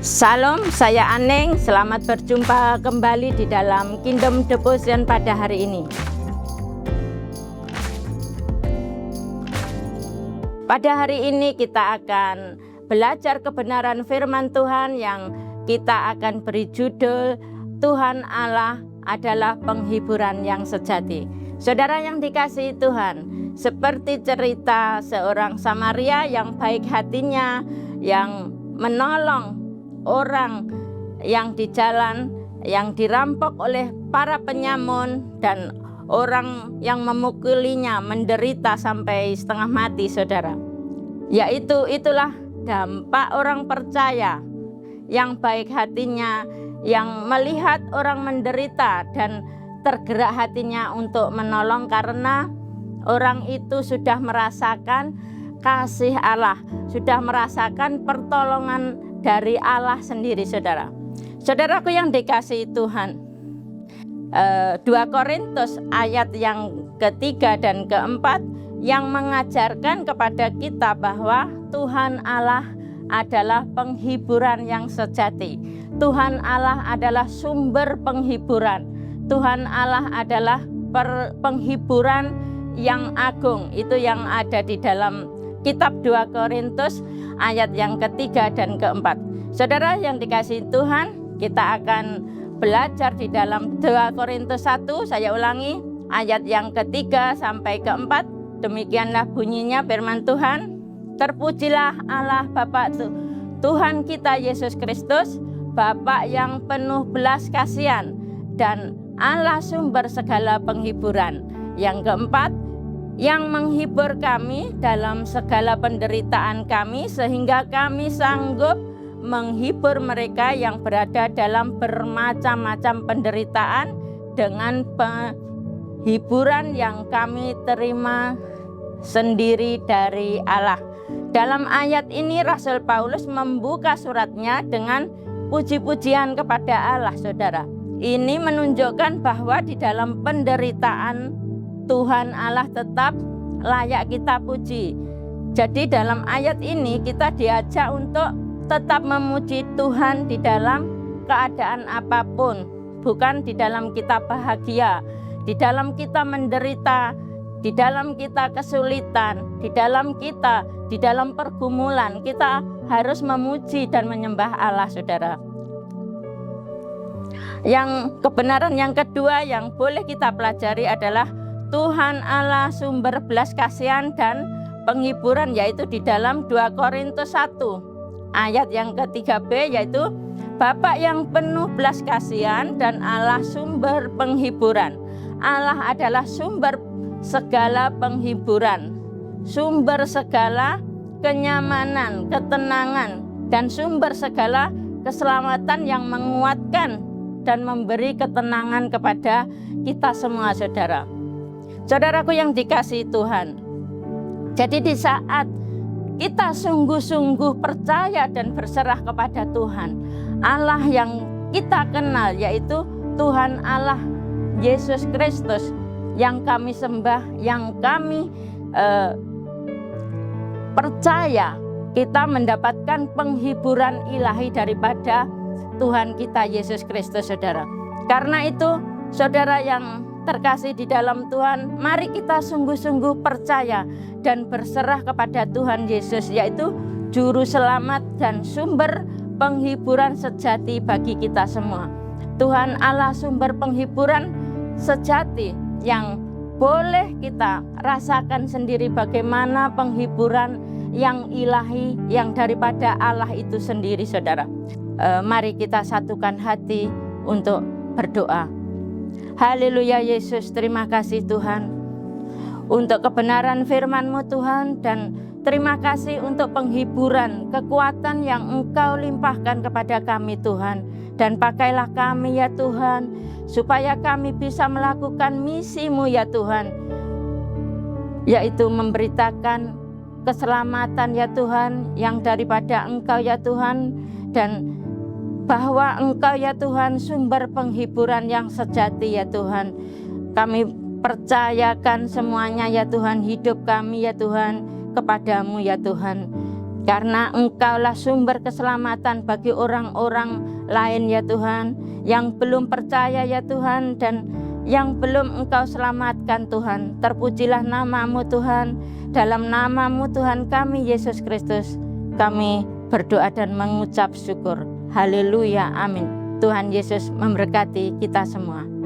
Salam, saya Aneng. Selamat berjumpa kembali di dalam Kingdom Devotion pada hari ini. Pada hari ini kita akan belajar kebenaran firman Tuhan yang kita akan beri judul Tuhan Allah adalah penghiburan yang sejati. Saudara yang dikasihi Tuhan, seperti cerita seorang Samaria yang baik hatinya, yang menolong orang yang di jalan, yang dirampok oleh para penyamun dan orang yang memukulinya menderita sampai setengah mati, saudara. Itulah dampak orang percaya yang baik hatinya, yang melihat orang menderita dan tergerak hatinya untuk menolong karena orang itu sudah merasakan kasih Allah, sudah merasakan pertolongan dari Allah sendiri, saudara. Saudaraku yang dikasihi Tuhan, 2 Korintus ayat yang ketiga dan keempat yang mengajarkan kepada kita bahwa Tuhan Allah adalah penghiburan yang sejati. Tuhan Allah adalah sumber penghiburan. Tuhan Allah adalah penghiburan yang agung. Itu yang ada di dalam kitab 2 Korintus ayat yang ketiga dan keempat. Saudara yang dikasihi Tuhan, kita akan belajar di dalam 2 Korintus 1, saya ulangi, ayat yang ketiga sampai keempat. Demikianlah bunyinya firman Tuhan. Terpujilah Allah Bapa Tuhan kita Yesus Kristus, Bapa yang penuh belas kasihan dan Allah sumber segala penghiburan. Yang keempat, yang menghibur kami dalam segala penderitaan kami, sehingga kami sanggup menghibur mereka yang berada dalam bermacam-macam penderitaan dengan penghiburan yang kami terima sendiri dari Allah. Dalam ayat ini Rasul Paulus membuka suratnya dengan puji-pujian kepada Allah, saudara. Ini menunjukkan bahwa di dalam penderitaan Tuhan Allah tetap layak kita puji. Jadi dalam ayat ini kita diajak untuk tetap memuji Tuhan di dalam keadaan apapun. Bukan di dalam kita bahagia, di dalam kita menderita, di dalam kita kesulitan, di dalam pergumulan. Kita harus memuji dan menyembah Allah, saudara. Yang kebenaran yang kedua yang boleh kita pelajari adalah Tuhan Allah sumber belas kasihan dan penghiburan, yaitu di dalam 2 Korintus 1 ayat yang ketiga B, yaitu Bapa yang penuh belas kasihan dan Allah sumber penghiburan. Allah adalah sumber segala penghiburan, sumber segala kenyamanan, ketenangan, dan sumber segala keselamatan yang menguatkan dan memberi ketenangan kepada kita semua, saudara. Saudaraku yang dikasihi Tuhan, jadi di saat kita sungguh-sungguh percaya dan berserah kepada Tuhan, Allah yang kita kenal, yaitu Tuhan Allah Yesus Kristus yang kami sembah, yang kami percaya, kita mendapatkan penghiburan ilahi daripada Tuhan kita Yesus Kristus, saudara. Karena itu, saudara yang terkasih di dalam Tuhan, mari kita sungguh-sungguh percaya dan berserah kepada Tuhan Yesus, yaitu juru selamat dan sumber penghiburan sejati bagi kita semua. Tuhan Allah sumber penghiburan sejati yang boleh kita rasakan sendiri, bagaimana penghiburan yang ilahi yang daripada Allah itu sendiri, saudara. Mari kita satukan hati untuk berdoa. Haleluya Yesus, terima kasih Tuhan untuk kebenaran firman-Mu Tuhan, dan terima kasih untuk penghiburan, kekuatan yang Engkau limpahkan kepada kami Tuhan. Dan pakailah kami ya Tuhan, supaya kami bisa melakukan misi-Mu ya Tuhan, yaitu memberitakan keselamatan ya Tuhan yang daripada Engkau ya Tuhan, dan bahwa Engkau ya Tuhan sumber penghiburan yang sejati ya Tuhan. Kami percayakan semuanya ya Tuhan, hidup kami ya Tuhan kepadamu ya Tuhan. Karena Engkaulah sumber keselamatan bagi orang-orang lain ya Tuhan, yang belum percaya ya Tuhan, dan yang belum Engkau selamatkan Tuhan. Terpujilah nama-Mu Tuhan. Dalam nama-Mu Tuhan kami Yesus Kristus, kami berdoa dan mengucap syukur. Haleluya, amin. Tuhan Yesus memberkati kita semua.